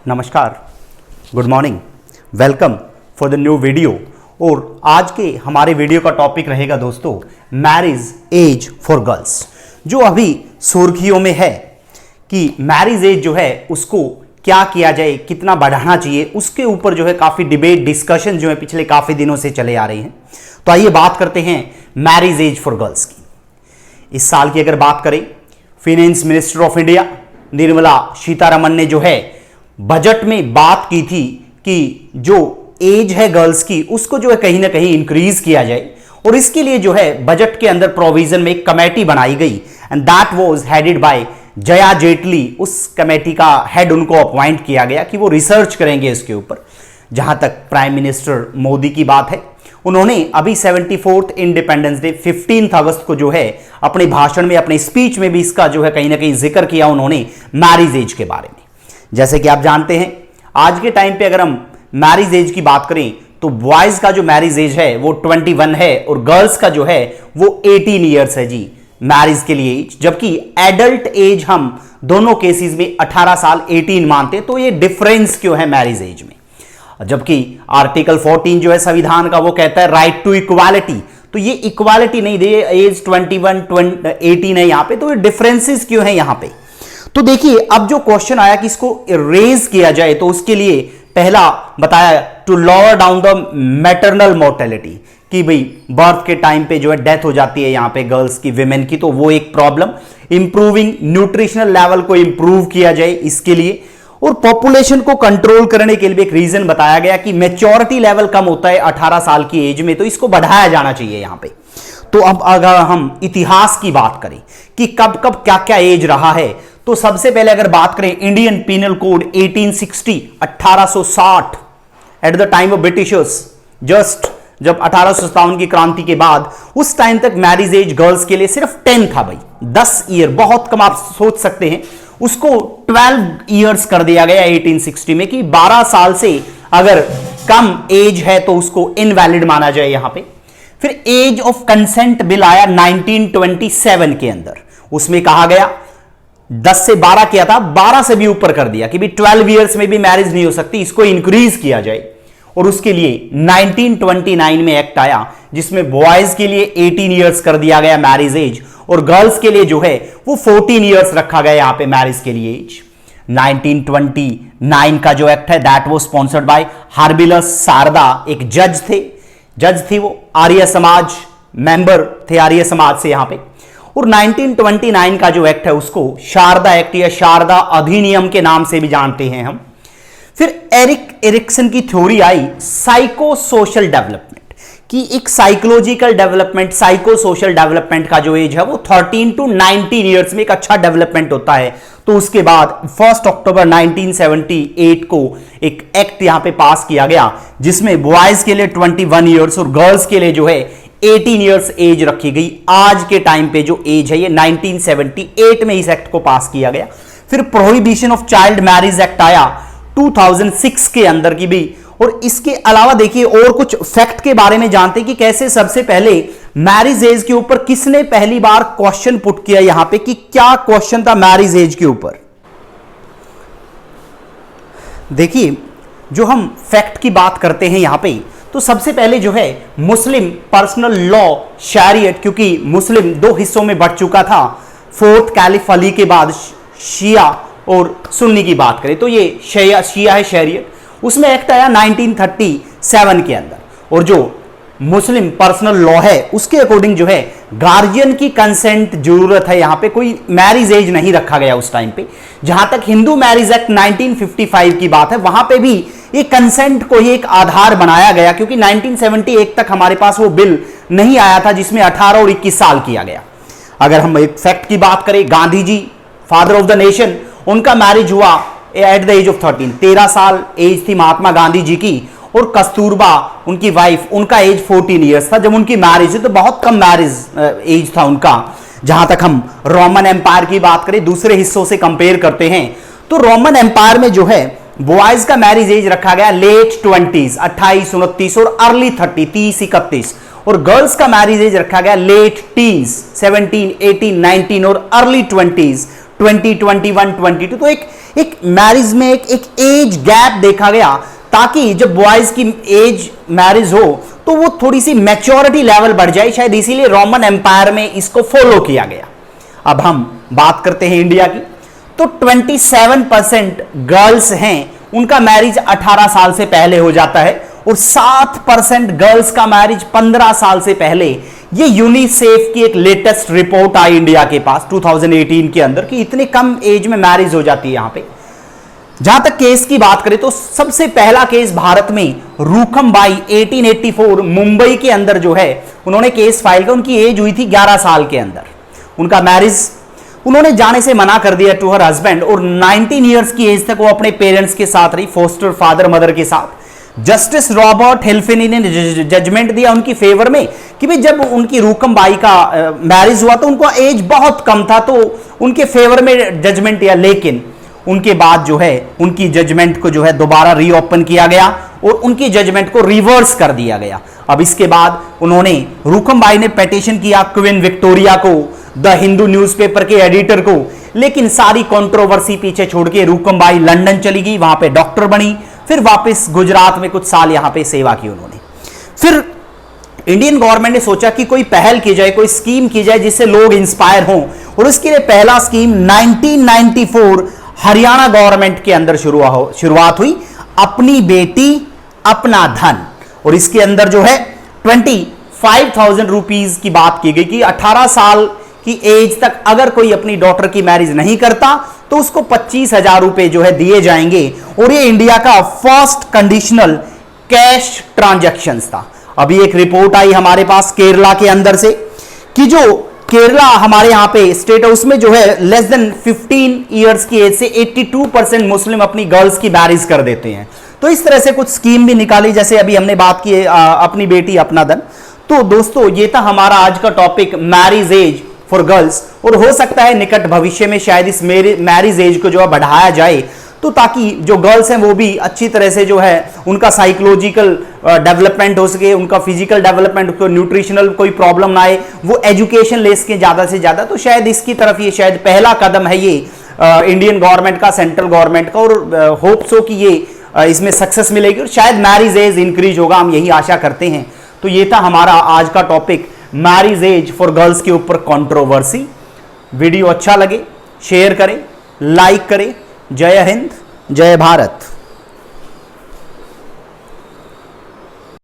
नमस्कार, good morning, welcome for the new video. और आज के हमारे वीडियो का टॉपिक रहेगा दोस्तों मैरिज एज फॉर गर्ल्स। जो अभी सुर्खियों में है कि मैरिज एज जो है उसको क्या किया जाए, कितना बढ़ाना चाहिए, उसके ऊपर जो है काफ़ी डिबेट डिस्कशन जो है पिछले काफ़ी दिनों से चले आ रहे हैं। तो आइए बात करते हैं मैरिज एज फॉर गर्ल्स की। इस साल की अगर बात करें, finance minister of India Nirmala Sitharaman ने जो है बजट में बात की थी कि जो एज है गर्ल्स की उसको जो है कहीं ना कहीं इंक्रीज किया जाए। और इसके लिए जो है बजट के अंदर प्रोविजन में एक कमेटी बनाई गई and that was headed by Jaya Jaitley. उस कमेटी का हेड उनको अपॉइंट किया गया कि वो रिसर्च करेंगे इसके ऊपर। जहां तक प्राइम मिनिस्टर मोदी की बात है, उन्होंने अभी 74th इंडिपेंडेंस डे 15 अगस्त को जो है अपने भाषण में, अपने स्पीच में भी इसका जो है कहीं ना कहीं जिक्र किया उन्होंने मैरिज एज के बारे में। जैसे कि आप जानते हैं आज के टाइम पे अगर हम मैरिज एज की बात करें तो बॉयज का जो मैरिज एज है वो 21 है और गर्ल्स का जो है वो 18 ईयर्स है जी मैरिज के लिए एज। जबकि एडल्ट एज हम दोनों केसेस में 18 साल 18 मानते हैं। तो ये डिफरेंस क्यों है मैरिज एज में? जबकि आर्टिकल 14 जो है संविधान का वो कहता है राइट टू इक्वालिटी, तो ये इक्वालिटी नहीं दे, एज 21 18 है यहां पे। तो ये डिफरेंसेस क्यों है यहां पे? तो देखिए, अब जो क्वेश्चन आया कि इसको रेज किया जाए तो उसके लिए पहला बताया to lower down the maternal mortality, कि भाई बर्थ के टाइम पे जो है डेथ हो जाती है यहां पे गर्ल्स की, विमेन की, तो वो एक प्रॉब्लम। इंप्रूविंग न्यूट्रिशनल लेवल को इंप्रूव किया जाए इसके लिए। और पॉपुलेशन को कंट्रोल करने के लिए एक रीजन बताया गया कि मैच्योरिटी लेवल कम होता है 18 साल की एज में, तो इसको बढ़ाया जाना चाहिए यहां पे। तो अब अगर हम इतिहास की बात करें कि कब कब क्या क्या एज रहा है, तो सबसे पहले अगर बात करें Indian penal code 1860 1860 at the time of Britishers, just जब 1857 की क्रांति के बाद उस टाइम तक मैरिज एज गर्ल्स के लिए सिर्फ 10 था भाई, 10 ईयर, बहुत कम। आप सोच सकते हैं उसको 12 ईयर्स कर दिया गया 1860 में कि 12 साल से अगर कम एज है तो उसको इनवैलिड माना जाए यहां पे। फिर एज ऑफ कंसेंट बिल आया 1927 के अंदर, उसमें कहा गया 10 से 12 किया था, 12 से भी ऊपर कर दिया कि भी 12 इयर्स में भी मैरिज नहीं हो सकती, इसको इंक्रीज किया जाए। और उसके लिए 1929 में एक्ट आया जिसमें बॉयज के लिए 18 इयर्स कर दिया गया मैरिज एज और गर्ल्स के लिए जो है वो 14 इयर्स रखा गया यहां पे मैरिज के लिए एज। 1929 का जो एक्ट है दैट वाज स्पॉन्सर्ड बाय हर्बिलस सारदा, एक जज थी वो, आर्य समाज मेंबर थे, आर्य समाज से यहां पे। और 1929 का जो एक्ट है उसको शारदा एक्ट या शारदा अधिनियम के नाम से भी जानते हैं हम। फिर एरिक एरिक्सन की थ्योरी आई साइको सोशल डेवलपमेंट की, एक psychological development, psycho social development का जो एज है वो 13 to 19 ईयर्स में एक अच्छा डेवलपमेंट होता है। तो उसके बाद 1 अक्टूबर 1978 को एक एक्ट यहां पे पास किया गया जिसमें बॉयज के लिए 21 ईयर्स और गर्ल्स के लिए जो है 18 इयर्स एज रखी गई। आज के टाइम पे जो एज है ये 1978 में इस एक्ट को पास किया गया। फिर prohibition of child marriage act आया 2006 के अंदर की भी। और इसके अलावा देखिए और कुछ फैक्ट के बारे में जानते हैं कि कैसे सबसे पहले मैरिज एज के ऊपर किसने पहली बार क्वेश्चन पुट किया यहां पे, कि क्या क्वेश्चन था मैरिज एज के ऊपर। देखिए, जो हम फैक्ट की बात करते हैं यहां पे, तो सबसे पहले जो है मुस्लिम पर्सनल लॉ शरीयत, क्योंकि मुस्लिम दो हिस्सों में बढ़ चुका था, 4th कैलिफ अली के बाद शिया और सुन्नी की बात करें तो ये शिया है शरीयत, उसमें एक्ट आया 1937 के अंदर। और जो मुस्लिम पर्सनल लॉ है उसके अकॉर्डिंग जो है गार्जियन की कंसेंट जरूरत है, यहां पे कोई मैरिज एज नहीं रखा गया उस टाइम पे। जहां तक हिंदू मैरिज एक्ट 1955 की बात है वहां पे भी ये कंसेंट को ही एक आधार बनाया गया, क्योंकि 1978 तक हमारे पास वो बिल नहीं आया था जिसमें 18 और 21 साल किया गया। अगर हम एक फैक्ट की बात करें, Gandhi ji father of the nation, उनका मैरिज हुआ एट द एज ऑफ 13 साल एज थी महात्मा गांधी जी की। और कस्तूरबा उनकी वाइफ, उनका एज 14 इयर्स था जब उनकी मैरिज हुई, तो बहुत कम मैरिज एज था उनका। जहां तक हम रोमन एम्पायर की बात करें, दूसरे हिस्सों से कंपेयर करते हैं, तो रोमन एम्पायर में जो है बॉयज का मैरिज एज रखा गया लेट 20s 28 29 और अर्ली 30 30 31, और गर्ल्स का मैरिज एज रखा गया लेट टीन्स 17 18 19 और अर्ली 20s 20, 21, 22। तो एक मैरिज में एक एज गैप देखा गया, ताकि जब बॉयज की एज मैरिज हो तो वो थोड़ी सी मैच्योरिटी लेवल बढ़ जाए, शायद इसीलिए रोमन एम्पायर में इसको फॉलो किया गया। अब हम बात करते हैं इंडिया की, तो 27% गर्ल्स हैं उनका मैरिज 18 साल से पहले हो जाता है, और 7% गर्ल्स का मैरिज 15 साल से पहले। ये यूनिसेफ की एक लेटेस्ट रिपोर्ट आई इंडिया के पास 2018 के अंदर, कि इतने कम एज में मैरिज हो जाती है यहां पे। जहां तक केस की बात करें तो सबसे पहला केस भारत में रूखमबाई 1884 मुंबई के अंदर जो है उन्होंने केस फाइल किया। उनकी एज हुई थी 11 साल के अंदर, उनका मैरिज उन्होंने जाने से मना कर दिया टू हर हस्बैंड, और 19 ईयर्स की एज तक वो अपने पेरेंट्स के साथ रही, फोस्टर फादर मदर के साथ। जस्टिस रॉबर्ट हेल्फिनी ने जजमेंट दिया उनकी फेवर में कि भाई जब उनकी रूकमबाई का मैरिज हुआ तो उनका एज बहुत कम था, तो उनके फेवर में जजमेंट दिया। लेकिन उनके बाद जो है उनकी जजमेंट को जो है दोबारा रीओपन किया गया और उनकी जजमेंट को रिवर्स कर दिया गया। अब इसके बाद उन्होंने रूकमबाई ने पिटीशन किया क्वीन विक्टोरिया को, द हिंदू न्यूज़पेपर के एडिटर को, लेकिन सारी कंट्रोवर्सी पीछे छोड़ के रूकमबाई लंदन चली गई, वहां पे डॉक्टर बनी, फिर वापस गुजरात में कुछ साल यहां पे सेवा की उन्होंने। फिर इंडियन गवर्नमेंट ने सोचा कि कोई पहल की जाए, कोई स्कीम की जाए जिससे लोग इंस्पायर हों, और उसके लिए पहला स्कीम 1994 हरियाणा गवर्नमेंट के अंदर शुरुआत हुई, अपनी बेटी अपना धन। और इसके अंदर जो है 25,000 रुपीज की बात की गई कि 18 साल की एज तक अगर कोई अपनी डॉटर की मैरिज नहीं करता तो उसको 25,000 रुपए जो है दिए जाएंगे। और ये इंडिया का फर्स्ट कंडीशनल कैश ट्रांजैक्शन था। अभी एक रिपोर्ट आई हमारे पास केरला के अंदर से कि जो केरला हमारे यहां पे स्टेट है उसमें जो है लेस देन 15 इयर्स की एज से 82% मुस्लिम अपनी गर्ल्स की मैरिज कर देते हैं। तो इस तरह से कुछ स्कीम भी निकाली, जैसे अभी हमने बात की अपनी बेटी अपना धन। तो दोस्तों ये था हमारा आज का topic, marriage age for girls. और हो सकता है निकट भविष्य में शायद इस मैरिज एज को जो है बढ़ाया जाए, तो ताकि जो गर्ल्स हैं वो भी अच्छी तरह से जो है उनका साइकोलॉजिकल डेवलपमेंट हो सके, उनका फिजिकल डेवलपमेंट, को न्यूट्रिशनल कोई प्रॉब्लम ना आए, वो एजुकेशन ले सके ज़्यादा से ज़्यादा। तो शायद इसकी तरफ ये शायद पहला कदम है ये इंडियन गवर्नमेंट का, सेंट्रल गवर्नमेंट का, और होप सो कि ये इसमें सक्सेस मिलेगी और शायद मैरिज एज इंक्रीज होगा, हम यही आशा करते हैं। तो ये था हमारा आज का topic, marriage age for girls के ऊपर कंट्रोवर्सी। वीडियो अच्छा लगे शेयर करें, लाइक करें। जय हिंद, जय भारत।